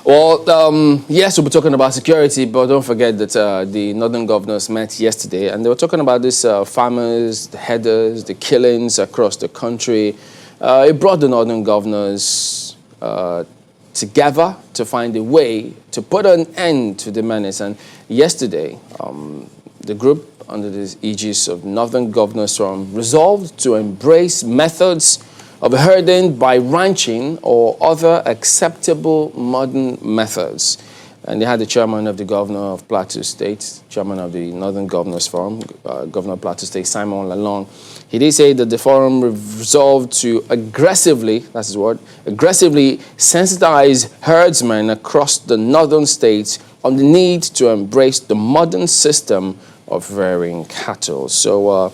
Well, yes, we'll be talking about security, but don't forget that the northern governors met yesterday, and they were talking about this farmers, the headers, the killings across the country. It brought the northern governors together to find a way to put an end to the menace. And yesterday, the group under the aegis of Northern Governors Forum resolved to embrace methods of herding by ranching or other acceptable modern methods. And they had the chairman of the governor of Plateau State, chairman of the Northern Governors Forum, Governor of Plateau State, Simon Lalong. He did say that the forum resolved to aggressively, that's his word, aggressively sensitize herdsmen across the northern states on the need to embrace the modern system of rearing cattle. So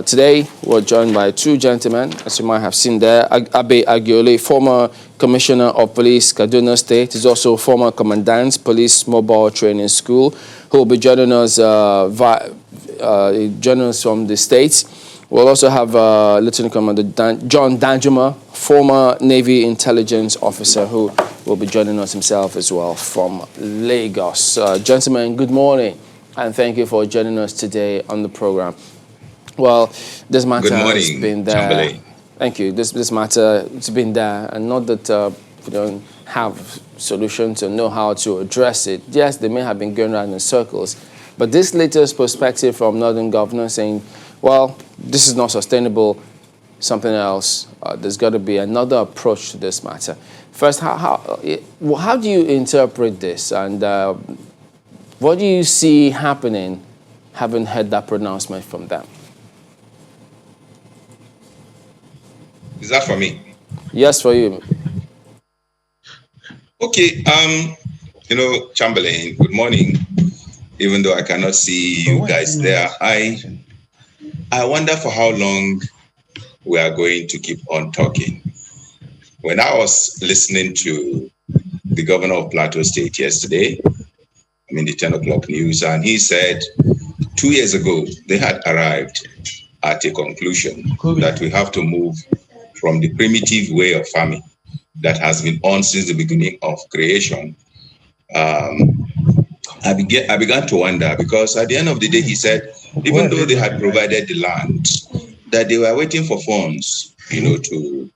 today, we're joined by two gentlemen, as you might have seen there. Abe Agiole, former Commissioner of Police, Kaduna State, is also former Commandant, Police Mobile Training School, who will be joining us, from the States. We'll also have Lieutenant Commander John Danjuma, former Navy Intelligence Officer, who will be joining us himself as well from Lagos. Gentlemen, good morning, and thank you for joining us today on the program. Well, this matter has been there. Chamberlain. Thank you. This matter has been there, and not that we don't have solutions or know how to address it. Yes, they may have been going around in circles, but this latest perspective from Northern Governor saying, well, this is not sustainable, something else. There's got to be another approach to this matter. First, how do you interpret this, and what do you see happening, having heard that pronouncement from them? Is that for me? Yes, for you. Okay. Chamberlain, good morning. Even though I cannot see you guys there, I wonder for how long we are going to keep on talking. When I was listening to the governor of Plateau State yesterday, the 10 o'clock news, and he said 2 years ago they had arrived at a conclusion that we have to move from the primitive way of farming that has been on since the beginning of creation. I began to wonder, because at the end of the day, he said, even though they had provided the land, that they were waiting for funds, to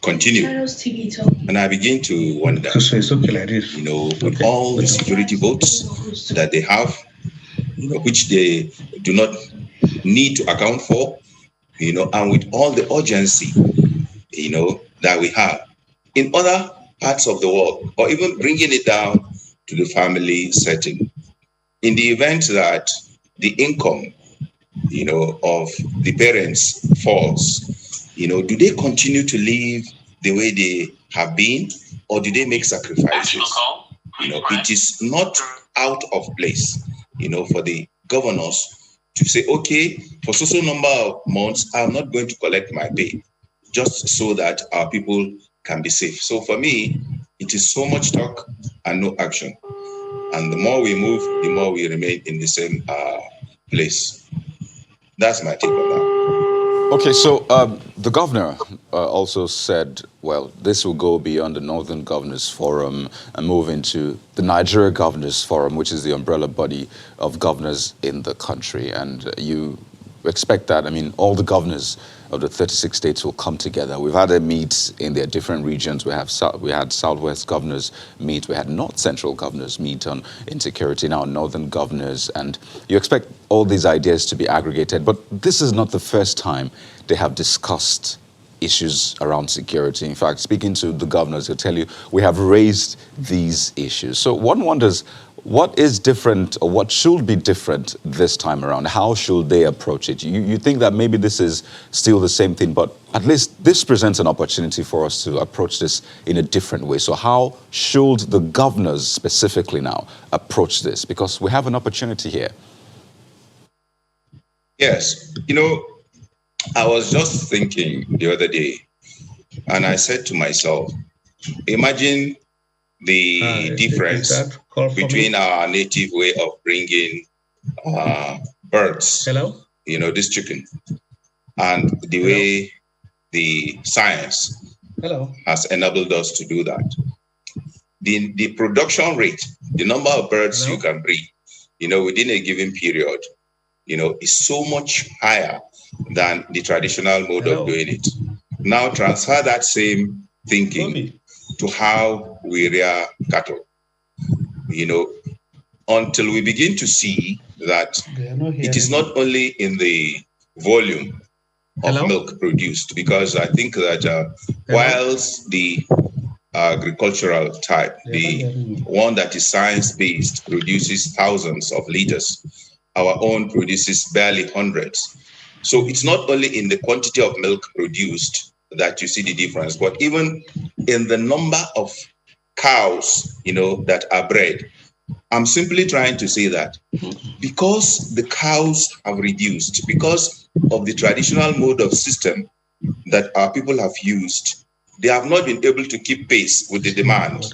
continue. And I begin to wonder, with all the security votes that they have, which they do not need to account for, and with all the urgency, that we have in other parts of the world, or even bringing it down to the family setting. In the event that the income, of the parents falls, do they continue to live the way they have been, or do they make sacrifices? It is not out of place, for the governors to say, okay, for so number of months, I'm not going to collect my pay, just so that our people can be safe. So for me, it is so much talk and no action. And the more we move, the more we remain in the same place. That's my take on that. Okay, so the governor also said, well, this will go beyond the Northern Governors Forum and move into the Nigeria Governors Forum, which is the umbrella body of governors in the country. And you expect that, all the governors of the 36 states will come together. We've had them meet in their different regions. We had Southwest governors meet. We had North Central governors meet on insecurity, now Northern governors. And you expect all these ideas to be aggregated. But this is not the first time they have discussed issues around security. In fact, speaking to the governors, they'll tell you, we have raised these issues. So one wonders, what is different, or what should be different this time around? How should they approach it? You think that maybe this is still the same thing, but at least this presents an opportunity for us to approach this in a different way. So how should the governors specifically now approach this? Because we have an opportunity here. Yes. I was just thinking the other day, and I said to myself, imagine the difference between our native way of bringing birds, this chicken, and the way the science has enabled us to do that. the production rate, the number of birds you can breed, within a given period, is so much higher than the traditional mode of doing it. Now transfer that same thinking to how we rear cattle. Until we begin to see that it is not only in the volume of milk produced, because I think that whilst the agricultural type, the one that is science-based, produces thousands of liters, our own produces barely hundreds. So it's not only in the quantity of milk produced that you see the difference, but even in the number of cows, that are bred. I'm simply trying to say that because the cows have reduced, because of the traditional mode of system that our people have used, they have not been able to keep pace with the demand.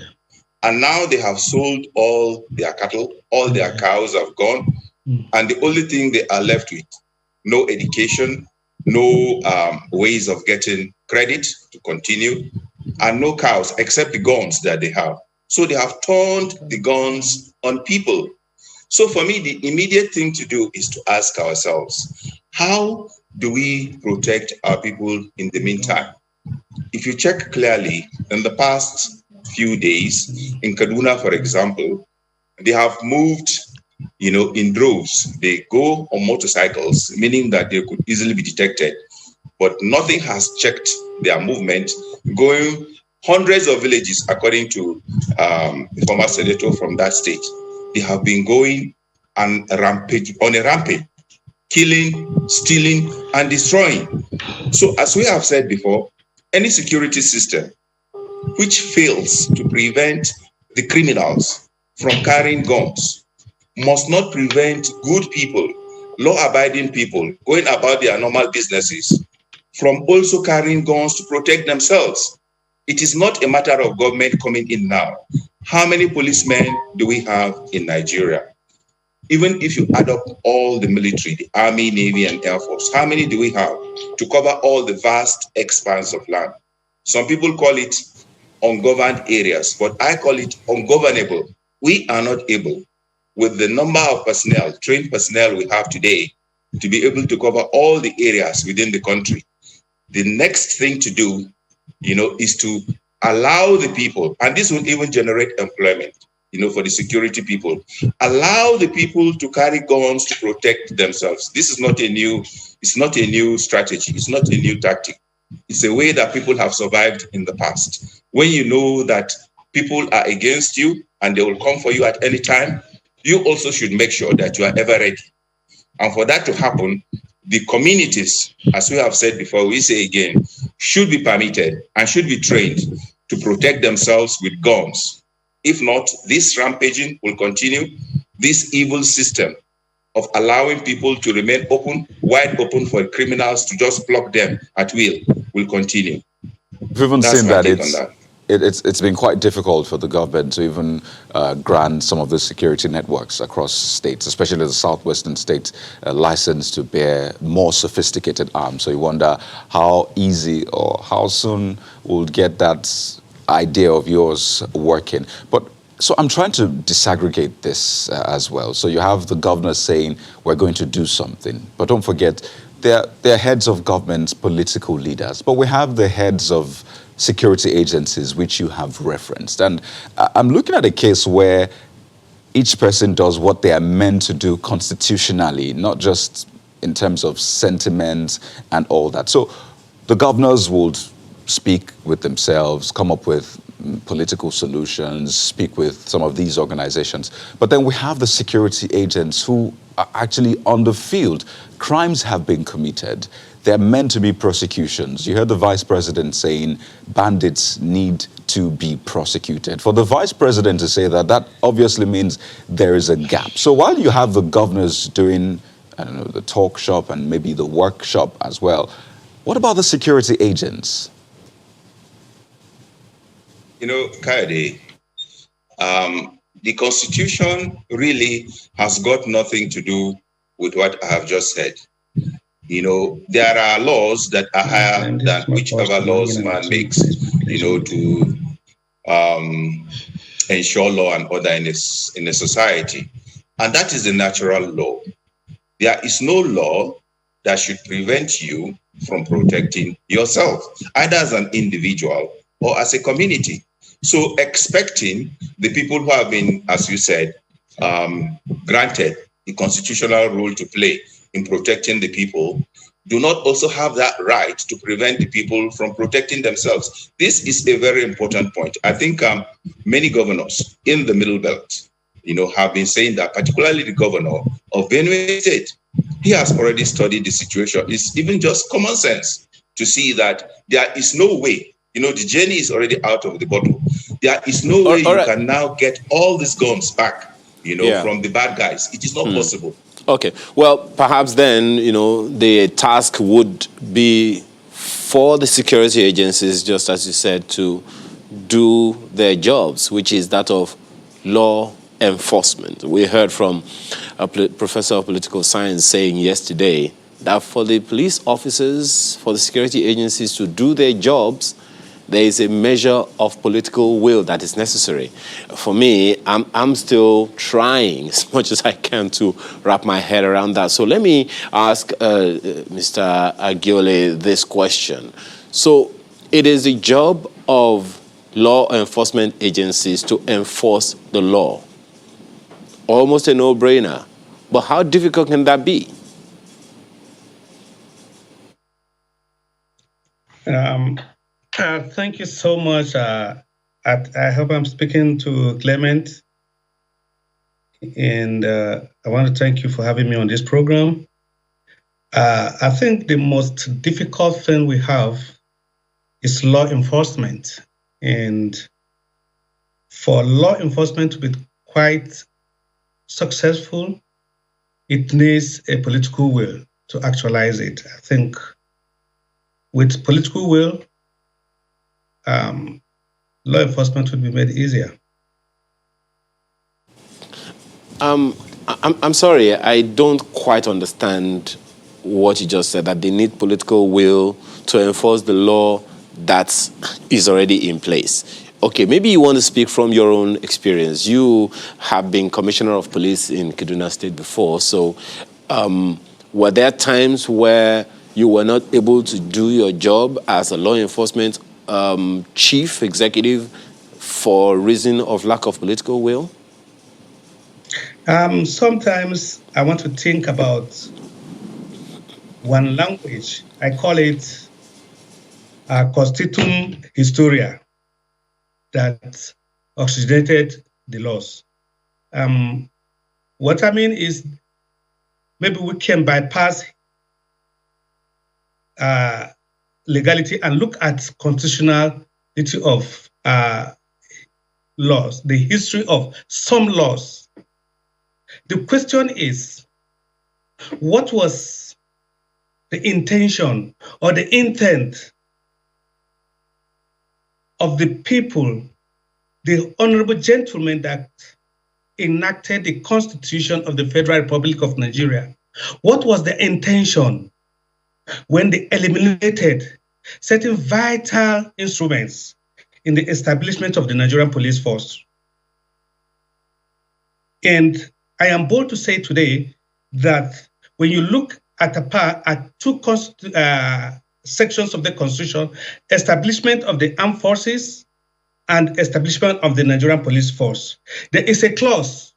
And now they have sold all their cattle, all their cows have gone, and the only thing they are left with, no education, no ways of getting credit to continue, and no cows except the guns that they have. So they have turned the guns on people. So for me, the immediate thing to do is to ask ourselves, how do we protect our people in the meantime? If you check clearly, in the past few days, in Kaduna, for example, they have moved, in droves. They go on motorcycles, meaning that they could easily be detected, but nothing has checked their movement, going hundreds of villages, according to the former senator from that state. They have been going on a rampage, killing, stealing, and destroying. So as we have said before, any security system which fails to prevent the criminals from carrying guns must not prevent good people, law-abiding people going about their normal businesses from also carrying guns to protect themselves. It is not a matter of government coming in now. How many policemen do we have in Nigeria? Even if you add up all the military, the Army, Navy, and Air Force, how many do we have to cover all the vast expanse of land? Some people call it ungoverned areas, but I call it ungovernable. We are not able, with the number of personnel, trained personnel we have today, to be able to cover all the areas within the country. The next thing to do, is to allow the people, and this will even generate employment, for the security people, allow the people to carry guns to protect themselves. This is not a new strategy. It's not a new tactic. It's a way that people have survived in the past. When you know that people are against you and they will come for you at any time, you also should make sure that you are ever ready. And for that to happen, the communities, as we have said before, we say again, should be permitted and should be trained to protect themselves with guns. If not, this rampaging will continue. This evil system of allowing people to remain open, wide open for criminals to just block them at will continue. We've even seen that it's been quite difficult for the government to even grant some of the security networks across states, especially the southwestern states, a license to bear more sophisticated arms. So you wonder how easy or how soon we'll get that idea of yours working. But so I'm trying to disaggregate this as well. So you have the governor saying we're going to do something, but don't forget they're heads of governments, political leaders, but we have the heads of security agencies, which you have referenced. And I'm looking at a case where each person does what they are meant to do constitutionally, not just in terms of sentiments and all that. So the governors would speak with themselves, come up with political solutions, speak with some of these organizations. But then we have the security agents who are actually on the field. Crimes have been committed. They're meant to be prosecutions. You heard the vice president saying bandits need to be prosecuted. For the vice president to say that, that obviously means there is a gap. So while you have the governors doing, I don't know, the talk shop and maybe the workshop as well, what about the security agents? Kayode, the Constitution really has got nothing to do with what I have just said. There are laws that are higher than whichever laws man makes, to um, ensure law and order in a society. And that is the natural law. There is no law that should prevent you from protecting yourself, either as an individual or as a community. So expecting the people who have been, as you said, granted the constitutional role to play in protecting the people do not also have that right to prevent the people from protecting themselves. This is a very important point. I think many governors in the Middle Belt, have been saying that, particularly the governor of Benue State, he has already studied the situation. It's even just common sense to see that there is no way, the journey is already out of the bottle. There is no way All you right. can now get all these guns back, Yeah. from the bad guys. It is not possible. Okay. Well, perhaps then, the task would be for the security agencies, just as you said, to do their jobs, which is that of law enforcement. We heard from a professor of political science saying yesterday that for the police officers, for the security agencies to do their jobs, there is a measure of political will that is necessary. For me, I'm still trying as much as I can to wrap my head around that. So let me ask Mr. Agiole this question. So it is the job of law enforcement agencies to enforce the law. Almost a no-brainer. But how difficult can that be? Thank you so much. I hope I'm speaking to Clement. And I want to thank you for having me on this program. I think the most difficult thing we have is law enforcement. And for law enforcement to be quite successful, it needs a political will to actualize it. I think with political will, law enforcement would be made easier. I'm sorry, I don't quite understand what you just said, that they need political will to enforce the law that is already in place. Okay, maybe you want to speak from your own experience. You have been commissioner of police in Kaduna State before, so were there times where you were not able to do your job as a law enforcement chief executive for reason of lack of political will? Sometimes I want to think about one language. I call it constitutum historia, that oxygenated the laws. What I mean is maybe we can bypass legality and look at constitutionality of laws, the history of some laws. The question is, what was the intention or the intent of the people, the honorable gentlemen that enacted the Constitution of the Federal Republic of Nigeria? What was the intention when they eliminated certain vital instruments in the establishment of the Nigerian police force? And I am bold to say today that when you look at two sections of the Constitution, establishment of the armed forces and establishment of the Nigerian police force, there is a clause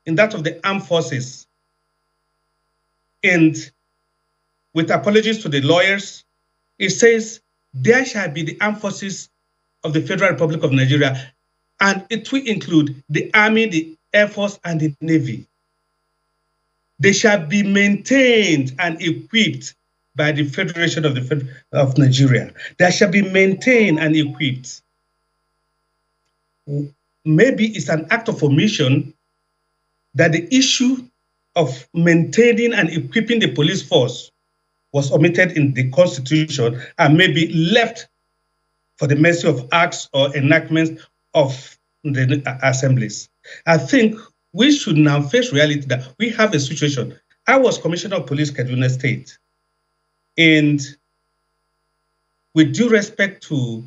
in that of the armed forces. And with apologies to the lawyers, it says there shall be the armed forces of the Federal Republic of Nigeria, and it will include the Army, the Air Force, and the Navy. They shall be maintained and equipped by the Federation of Nigeria. They shall be maintained and equipped. Maybe it's an act of omission that the issue of maintaining and equipping the police force was omitted in the Constitution and maybe left for the mercy of acts or enactments of the assemblies. I think we should now face reality that we have a situation. I was Commissioner of Police, Kaduna State, and with due respect to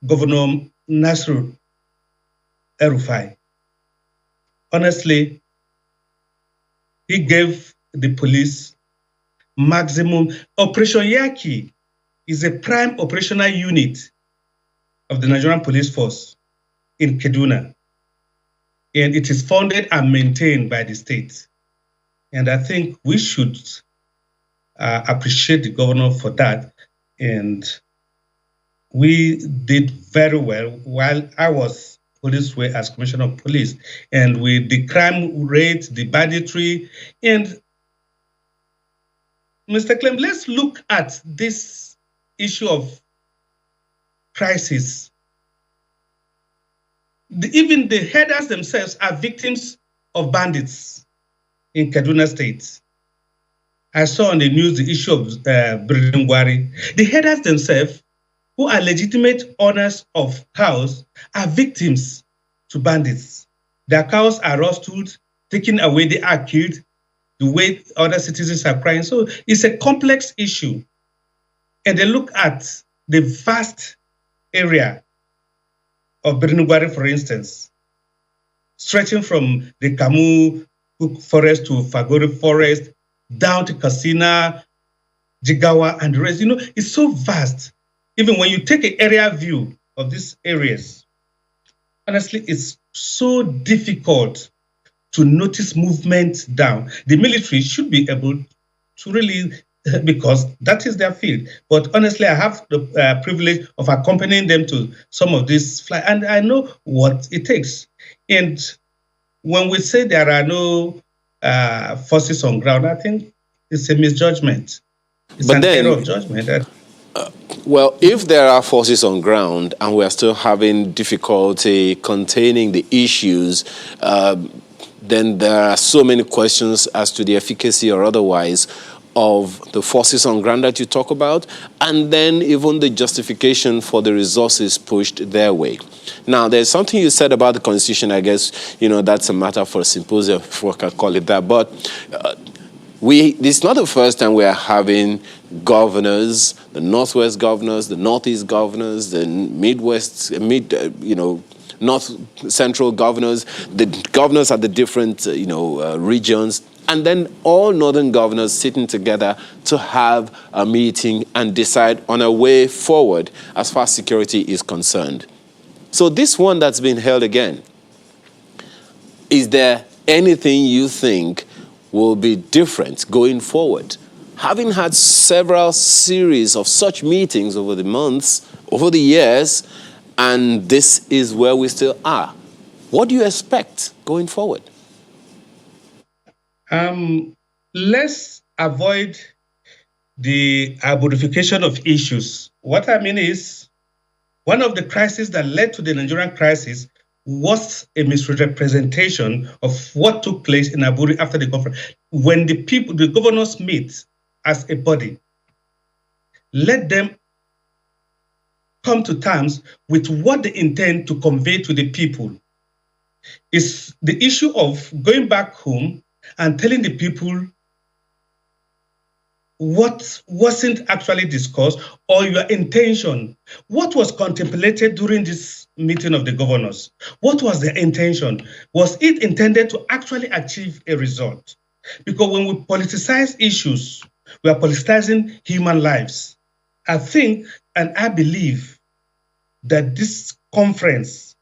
Governor Nasru El-Rufai. Honestly, he gave the police maximum. Operation Yaki is a prime operational unit of the Nigerian police force in Kaduna, and it is funded and maintained by the state. And I think we should appreciate the governor for that. And we did very well while I was police way as commissioner of police. And with the crime rate, the banditry, and Mr. Clem, let's look at this issue of crisis. Even the headers themselves are victims of bandits in Kaduna State. I saw on the news the issue of Biringwari. The headers themselves, who are legitimate owners of cows, are victims to bandits. Their cows are rustled, taken away, they are killed, the way other citizens are crying. So it's a complex issue. And they look at the vast area of Biringwari, for instance, stretching from the Kamu forest to Fagori forest, down to Kasina, Jigawa, and the rest. You know, it's so vast. Even when you take an area view of these areas, honestly, it's so difficult to notice movement down. The military should be able to really, because that is their field. But honestly, I have the privilege of accompanying them to some of these flights, and I know what it takes. And when we say there are no forces on ground, I think it's a misjudgment. It's an error of judgment. Well, if there are forces on ground and we are still having difficulty containing the issues, then there are so many questions as to the efficacy or otherwise of the forces on ground that you talk about, and then even the justification for the resources pushed their way. Now, there's something you said about the Constitution. I guess, you know, that's a matter for a symposium, if we can call it that. But this is not the first time we are having governors, the Northwest governors, the Northeast governors, the Midwest, North Central governors, the governors at the different, regions, and then all Northern governors sitting together to have a meeting and decide on a way forward as far as security is concerned. So this one that's been held again, is there anything you think will be different going forward? Having had several series of such meetings over the months, over the years, and this is where we still are, what do you expect going forward? Let's avoid the modification of issues. What I mean is, one of the crises that led to the Nigerian crisis was a misrepresentation of what took place in Aburi after the conference. When the governors meet as a body, let them come to terms with what they intend to convey to the people. It's the issue of going back home and telling the people what wasn't actually discussed or your intention. What was contemplated during this meeting of the governors? What was their intention? Was it intended to actually achieve a result? Because when we politicize issues, we are politicizing human lives. I think and I believe that this conference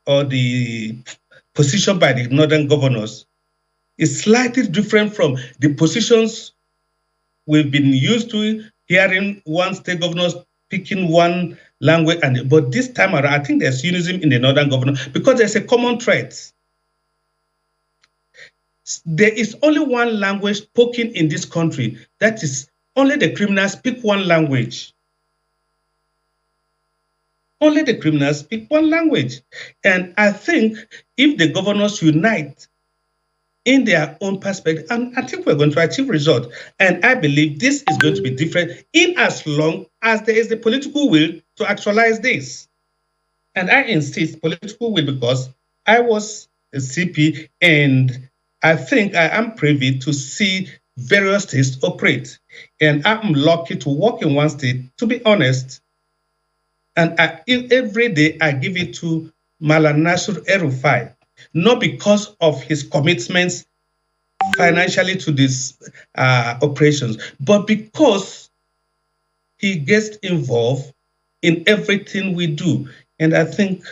or the position by the Northern governors is slightly different from the positions we've been used to hearing one state governors speaking one language, but this time around, I think there's unison in the Northern governor because there's a common threat. There is only one language spoken in this country. That is, only the criminals speak one language. Only the criminals speak one language. And I think if the governors unite in their own perspective, and I think we're going to achieve results. And I believe this is going to be different in as long as there is the political will to actualize this. And I insist political will because I was a CP and I think I am privy to see various states operate. And I'm lucky to work in one state. To be honest, And every day I give it to Malam Nasir El-Rufai, not because of his commitments financially to these operations, but because he gets involved in everything we do. And I think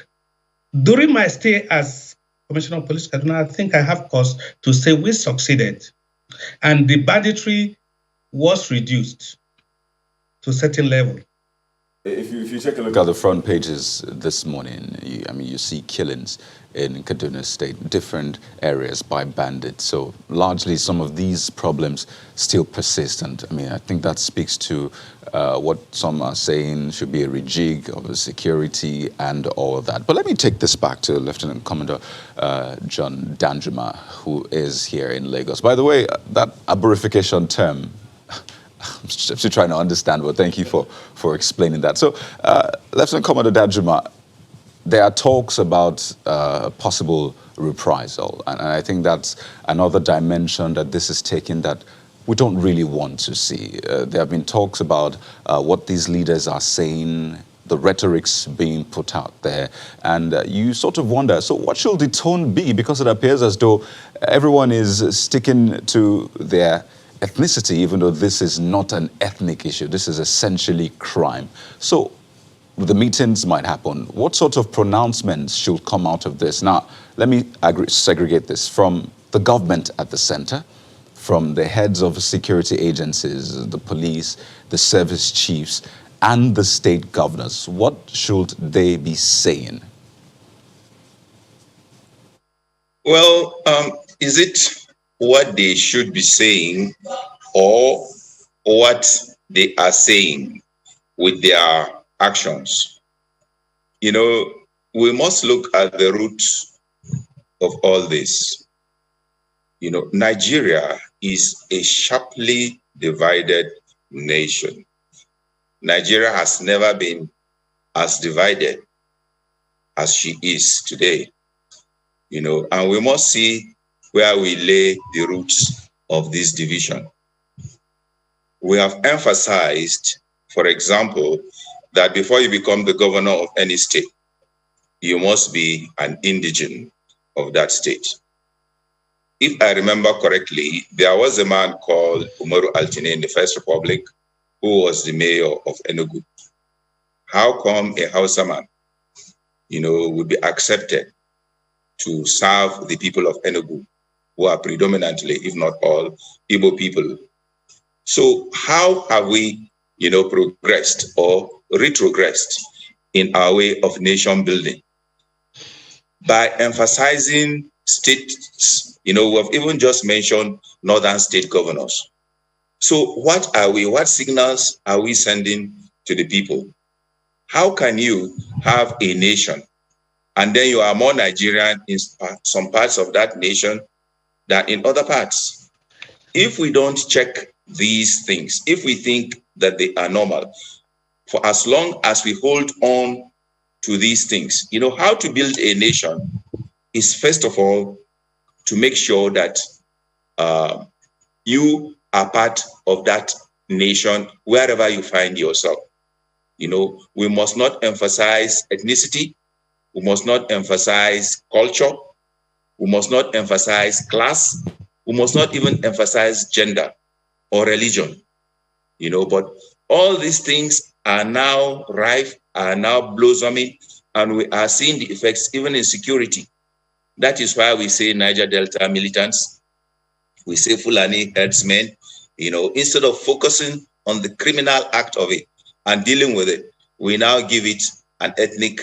during my stay as Commissioner of Police, I think I have cause to say we succeeded. And the banditry was reduced to a certain level. If you take a look at the front pages this morning, you see killings in Kaduna State, different areas by bandits. So largely some of these problems still persist. And I think that speaks to what some are saying should be a rejig of the security and all of that. But let me take this back to Lieutenant Commander John Danjuma, who is here in Lagos. By the way, that aborification term, I'm still trying to understand, but thank you for explaining that. So, Lieutenant Commander Danjuma, there are talks about possible reprisal, and I think that's another dimension that this is taking that we don't really want to see. There have been talks about what these leaders are saying, the rhetorics being put out there, and you sort of wonder, so what should the tone be? Because it appears as though everyone is sticking to their ethnicity, even though this is not an ethnic issue. This is essentially crime. So the meetings might happen. What sort of pronouncements should come out of this? Now, let me segregate this from the government at the center, from the heads of security agencies, the police, the service chiefs, and the state governors. What should they be saying? Well, is it what they should be saying or what they are saying with their actions? We must look at the roots of all this. Nigeria is a sharply divided nation. Nigeria has never been as divided as she is today. And we must see where we lay the roots of this division. We have emphasized, for example, that before you become the governor of any state, you must be an indigene of that state. If I remember correctly, there was a man called Umaru Altine in the First Republic who was the mayor of Enugu. How come a Hausa man, would be accepted to serve the people of Enugu, who are predominantly, if not all, Igbo people? So how have we, progressed or retrogressed in our way of nation building? By emphasizing states, we have even just mentioned northern state governors. So what signals are we sending to the people? How can you have a nation and then you are more Nigerian in some parts of that nation than in other parts? If we don't check these things, if we think that they are normal, for as long as we hold on to these things, how to build a nation is first of all to make sure that you are part of that nation wherever you find yourself. We must not emphasize ethnicity. We must not emphasize culture. We must not emphasize class. We must not even emphasize gender or religion. But all these things are now rife, are now blossoming, and we are seeing the effects even in security. That is why we say Niger Delta militants, we say Fulani herdsmen, instead of focusing on the criminal act of it and dealing with it, we now give it an ethnic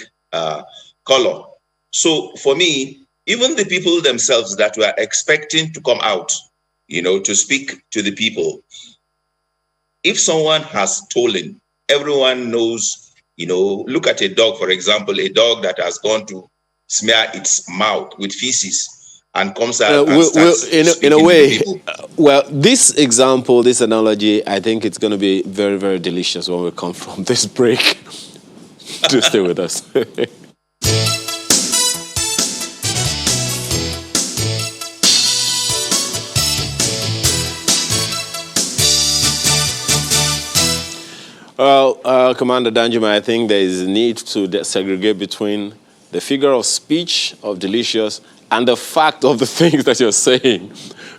color. So for me, even the people themselves that were expecting to come out, to speak to the people, if someone has stolen, everyone knows, look at a dog, for example, a dog that has gone to smear its mouth with feces and comes out and starts in a way, well, this example, this analogy, I think it's going to be very, very delicious when we come from this break. To stay with us. Well, Commander Danjuma, I think there is a need to segregate between the figure of speech of delicious and the fact of the things that you're saying.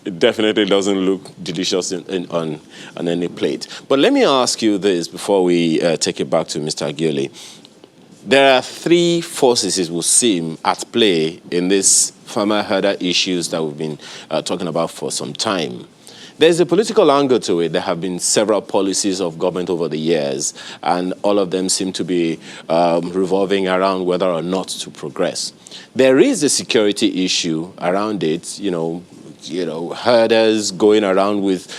It definitely doesn't look delicious on any plate. But let me ask you this before we take it back to Mr. Agioli. There are three forces, it will seem, at play in these farmer-herder issues that we've been talking about for some time. There's a political angle to it. There have been several policies of government over the years, and all of them seem to be revolving around whether or not to progress. There is a security issue around it, herders going around with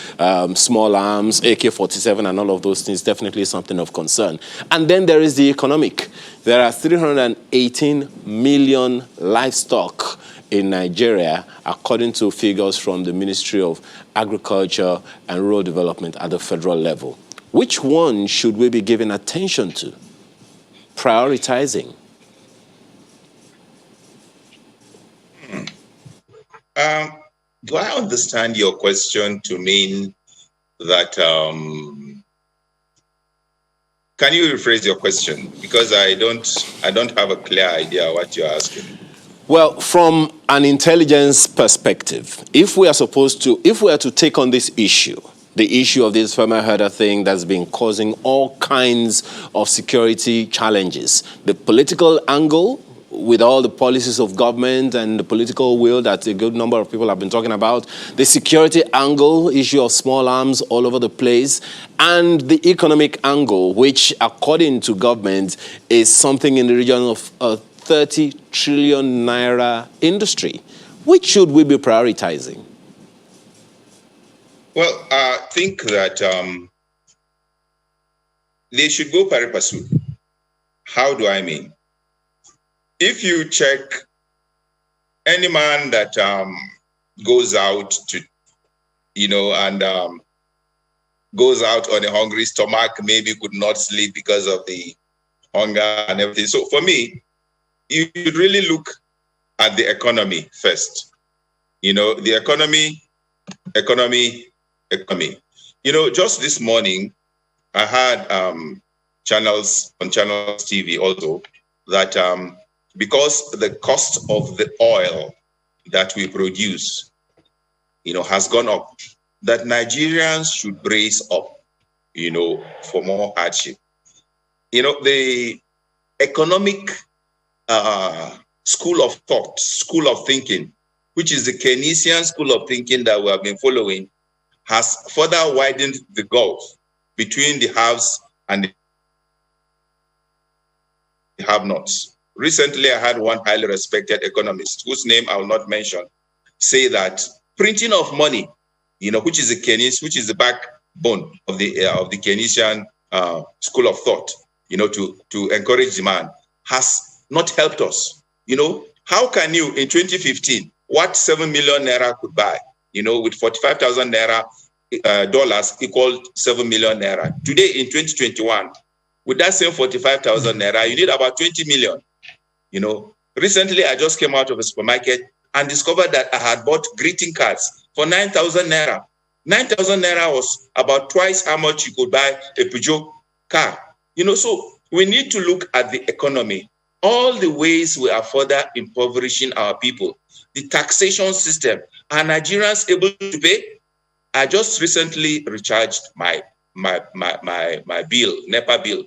small arms, AK-47 and all of those things, definitely something of concern. And then there is the economic. There are 318 million livestock in Nigeria, according to figures from the Ministry of Agriculture and Rural Development at the federal level. Which one should we be giving attention to? Prioritizing? Do I understand your question to mean that, can you rephrase your question? Because I don't have a clear idea what you're asking. Well, from an intelligence perspective, if we are to take on this issue, the issue of this farmer herder thing that's been causing all kinds of security challenges, the political angle with all the policies of government and the political will that a good number of people have been talking about, the security angle, issue of small arms all over the place, and the economic angle, which according to government is something in the region of 30 trillion naira industry. Which should we be prioritizing? Well, I think that they should go pari passu. How do I mean? If you check any man that goes out to, and goes out on a hungry stomach, maybe could not sleep because of the hunger and everything. So for me, you should really look at the economy first. The economy. Just this morning, I had channels on Channels TV also that because the cost of the oil that we produce, has gone up, that Nigerians should brace up, for more hardship. The economic school of thought, school of thinking, which is the Keynesian school of thinking that we have been following, has further widened the gulf between the haves and the have-nots. Recently, I had one highly respected economist, whose name I will not mention, say that printing of money, which is the backbone of the Keynesian school of thought, to encourage demand, has not helped us. How can you, in 2015, what 7 million naira could buy, with 45,000 naira dollars equal 7 million naira. Today, in 2021, with that same 45,000 naira, you need about 20 million. Recently, I just came out of a supermarket and discovered that I had bought greeting cards for 9,000 naira. 9,000 naira was about twice how much you could buy a Peugeot car. So we need to look at the economy, all the ways we are further impoverishing our people, the taxation system. Are Nigerians able to pay? I just recently recharged my bill, NEPA bill.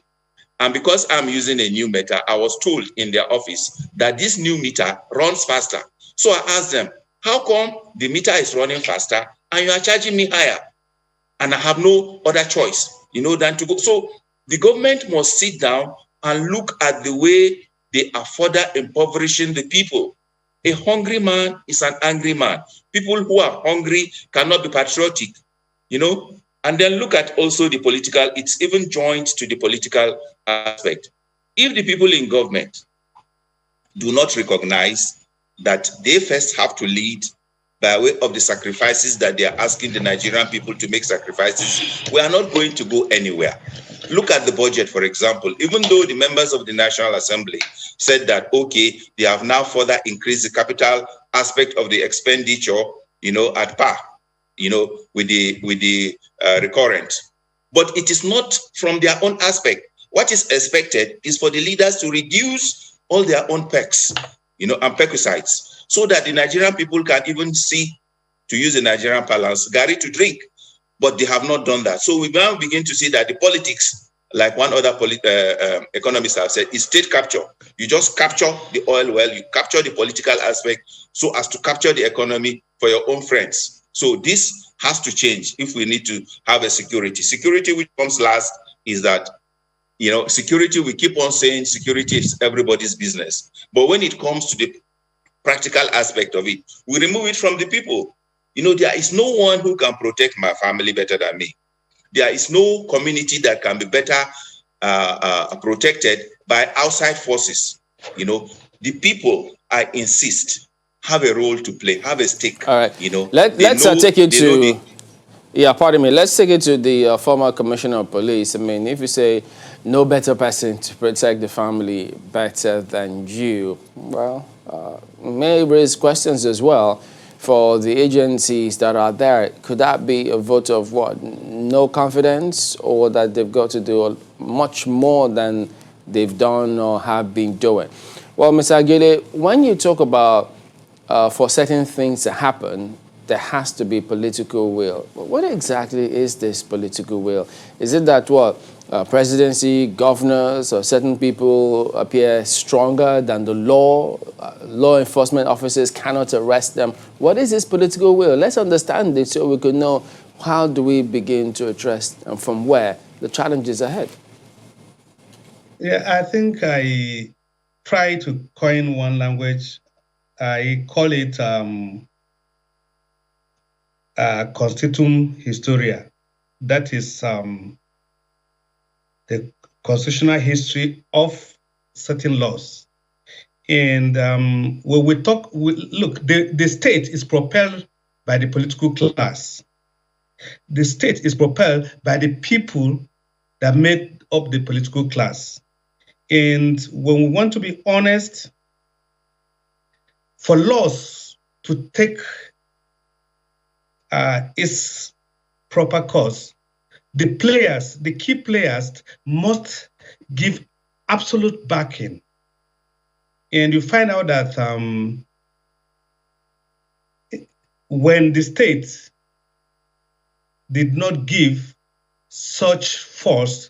And because I'm using a new meter, I was told in their office that this new meter runs faster. So I asked them, how come the meter is running faster and you are charging me higher? And I have no other choice, than to go. So the government must sit down and look at the way they are further impoverishing the people. A hungry man is an angry man. People who are hungry cannot be patriotic, And then look at also the political, it's even joined to the political aspect. If the people in government do not recognize that they first have to lead by way of the sacrifices that they are asking the Nigerian people to make sacrifices, we are not going to go anywhere. Look at the budget, for example. Even though the members of the National Assembly said that, okay, they have now further increased the capital aspect of the expenditure, at par, with the recurrent. But it is not from their own aspect. what is expected is for the leaders to reduce all their own perks, and perquisites, so that the Nigerian people can even see, to use the Nigerian parlance, Gary to drink. But they have not done that. So we now begin to see that the politics, like one other economist has said, is state capture. You just capture the oil well, you capture the political aspect so as to capture the economy for your own friends. So this has to change if we need to have a security. Security, which comes last, is that, security, we keep on saying security is everybody's business. But when it comes to the practical aspect of it, we remove it from the people. There is no one who can protect my family better than me. There is no community that can be better protected by outside forces. The people, I insist, have a role to play, have a stake. All right. Let's take it to... Yeah, pardon me. Let's take it to the former commissioner of police. I mean, if you say no better person to protect the family better than you, well, may raise questions as well for the agencies that are there. Could that be a vote of what? No confidence, or that they've got to do much more than they've done or have been doing? Well, Mr. Agile, when you talk about for certain things to happen, there has to be political will. What exactly is this political will? Is it that presidency, governors, or certain people appear stronger than the law? Law enforcement officers cannot arrest them. What is this political will? Let's understand it so we could know how do we begin to address and from where the challenges ahead. Yeah, I think I try to coin one language. I call it constitutum historia. That is the constitutional history of certain laws. And when we talk, look, the state is propelled by the political class. The state is propelled by the people that made up the political class. And when we want to be honest, for laws to take its proper course, the key players must give absolute backing. And you find out that when the state did not give such force,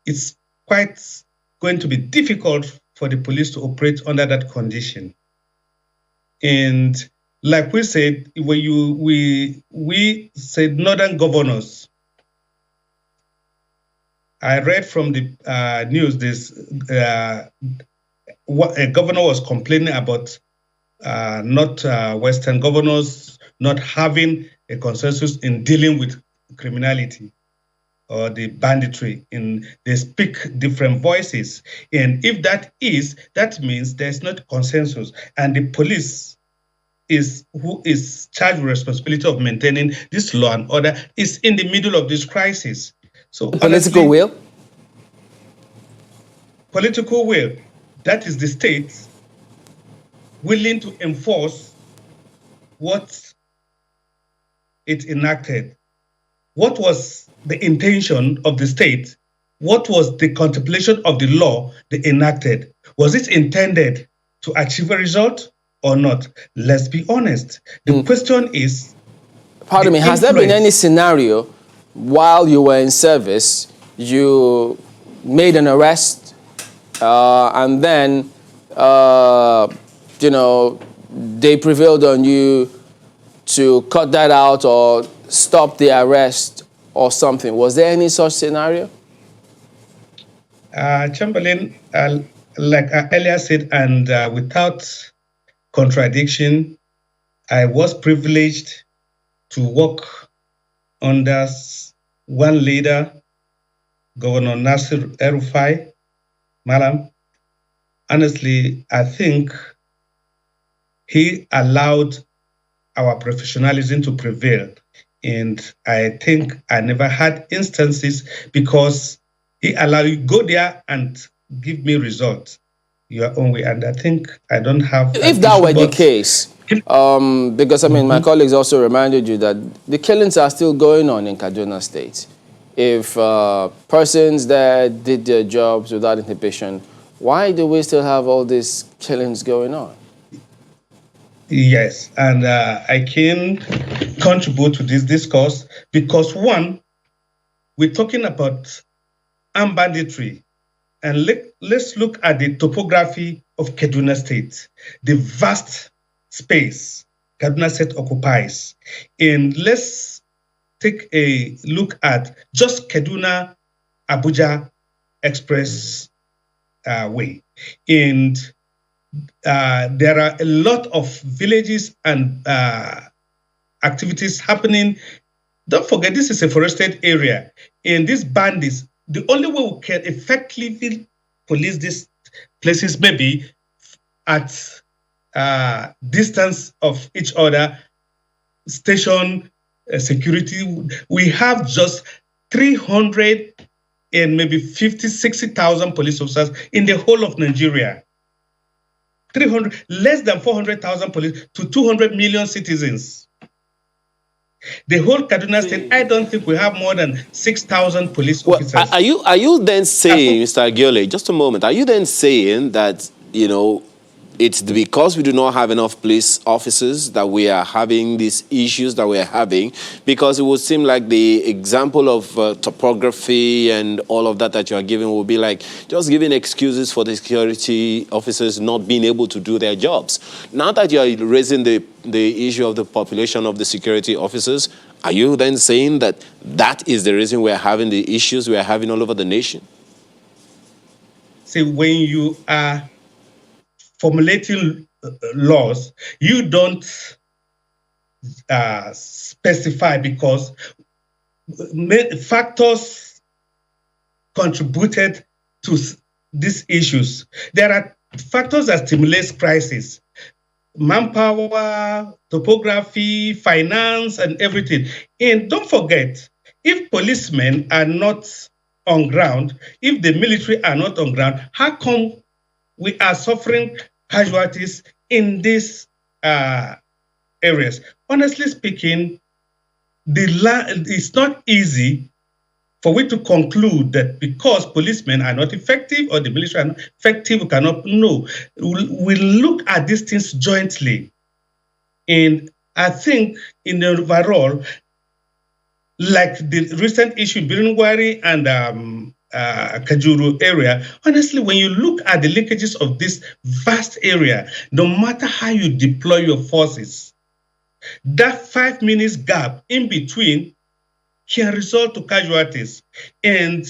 it's quite going to be difficult for the police to operate under that condition. And like we said, when we said northern governors, I read from the news this what a governor was complaining about not Western governors not having a consensus in dealing with criminality or the banditry. They speak different voices, and if that means there's not consensus, and the police who is charged with responsibility of maintaining this law and order is in the middle of this crisis. So political will? Political will. That is the state willing to enforce what it enacted. What was the intention of the state? What was the contemplation of the law they enacted? Was it intended to achieve a result or not? Let's be honest. The question is... Pardon me, has there been any scenario while you were in service, you made an arrest and then, they prevailed on you to cut that out or stop the arrest or something? Was there any such scenario? Chamberlain, like I earlier said, and without contradiction, I was privileged to work under one leader, Governor Nasir El-Rufai, Madam. Honestly, I think he allowed our professionalism to prevail. And I think I never had instances because he allowed you go there and give me results your own way. And I think I don't have... If that were the case, because, my colleagues also reminded you that the killings are still going on in Kaduna State. If persons that did their jobs without inhibition, why do we still have all these killings going on? Yes, and I can contribute to this discourse because one, we're talking about armed banditry, and let's look at the topography of Kaduna State, the vast space Kaduna State occupies, and let's take a look at just Kaduna Abuja Express way, and there are a lot of villages and activities happening. Don't forget, this is a forested area. In these bandits, the only way we can effectively police these places maybe at distance of each other, station security. We have just 300 and maybe 50, 60,000 police officers in the whole of Nigeria. 300, less than 400,000 police to 200 million citizens. The whole Kaduna State, I don't think we have more than 6,000 police officers. Are you then saying, Mr. Agiole, just a moment, are you then saying that, it's because we do not have enough police officers that we are having these issues that we are having? Because it would seem like the example of topography and all of that you are giving will be like just giving excuses for the security officers not being able to do their jobs. Now that you are raising the issue of the population of the security officers, are you then saying that that is the reason we are having the issues we are having all over the nation? See, when you are formulating laws, you don't specify because factors contributed to these issues. There are factors that stimulate crisis: manpower, topography, finance, and everything. And don't forget, if policemen are not on ground, if the military are not on ground, how come we are suffering casualties in these areas? Honestly speaking, it's not easy for we to conclude that because policemen are not effective or the military are not effective, we cannot know. We look at these things jointly. And I think in the overall, like the recent issue in Birungwari and Kajuru area, honestly, when you look at the linkages of this vast area, no matter how you deploy your forces, that 5 minutes gap in between can result to casualties. And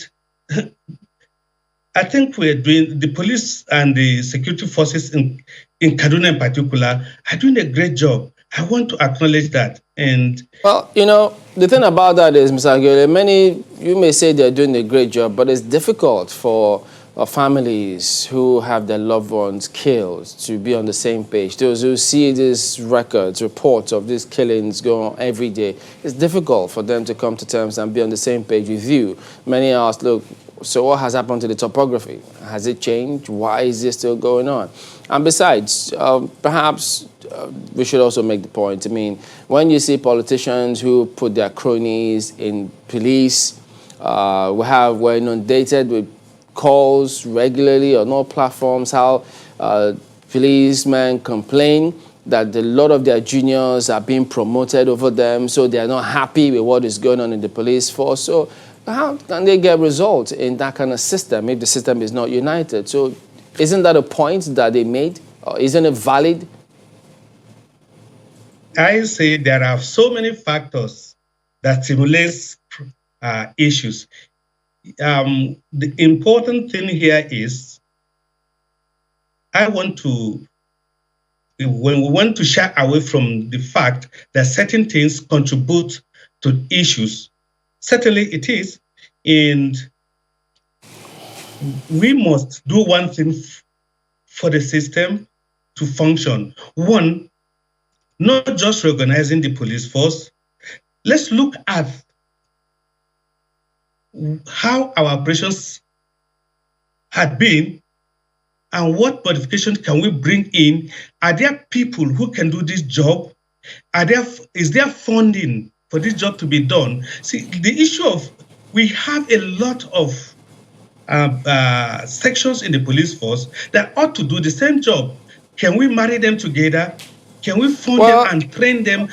I think the police and the security forces in Kaduna in particular are doing a great job. I want to acknowledge that. And well, the thing about that is, Mr. Agiole, you may say they're doing a great job, but it's difficult for families who have their loved ones killed to be on the same page. Those who see these reports of these killings going on every day, it's difficult for them to come to terms and be on the same page with you. Many ask, look, so what has happened to the topography? Has it changed? Why is this still going on? And besides, perhaps we should also make the point, when you see politicians who put their cronies in police, we're inundated with calls regularly on all platforms, how policemen complain that a lot of their juniors are being promoted over them, so they're not happy with what is going on in the police force. So how can they get results in that kind of system if the system is not united? So isn't that a point that they made? Or isn't it valid? I say there are so many factors that stimulate issues. The important thing here is when we want to shy away from the fact that certain things contribute to issues. Certainly it is. And we must do one thing for the system to function. One, not just reorganizing the police force. Let's look at how our operations had been and what modifications can we bring in. Are there people who can do this job? Is there funding for this job to be done? See, the issue of we have a lot of sections in the police force that ought to do the same job. Can we marry them together? Can we fund them and train them?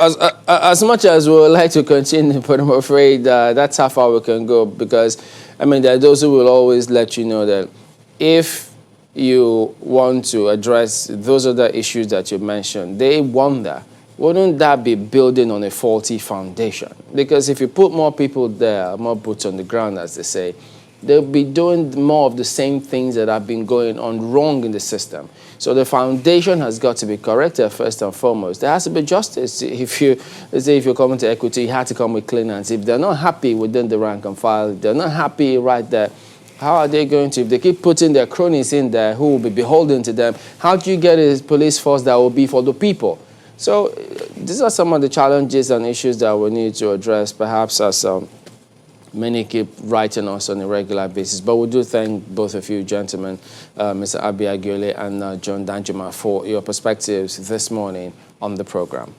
As much as we would like to continue, but I'm afraid that's how far we can go, because, I mean, there are those who will always let you know that if you want to address those other issues that you mentioned, they wonder, wouldn't that be building on a faulty foundation? Because if you put more people there, more boots on the ground, as they say, they'll be doing more of the same things that have been going on wrong in the system. So the foundation has got to be corrected first and foremost. There has to be justice. If you're coming to equity, you have to come with clean hands. If they're not happy within the rank and file, if they're not happy right there, how are they going to? If they keep putting their cronies in there who will be beholden to them, how do you get a police force that will be for the people? So these are some of the challenges and issues that we need to address, perhaps as many keep writing us on a regular basis. But we do thank both of you gentlemen, Mr. Abi Agiole and John Danjuma, for your perspectives this morning on the program.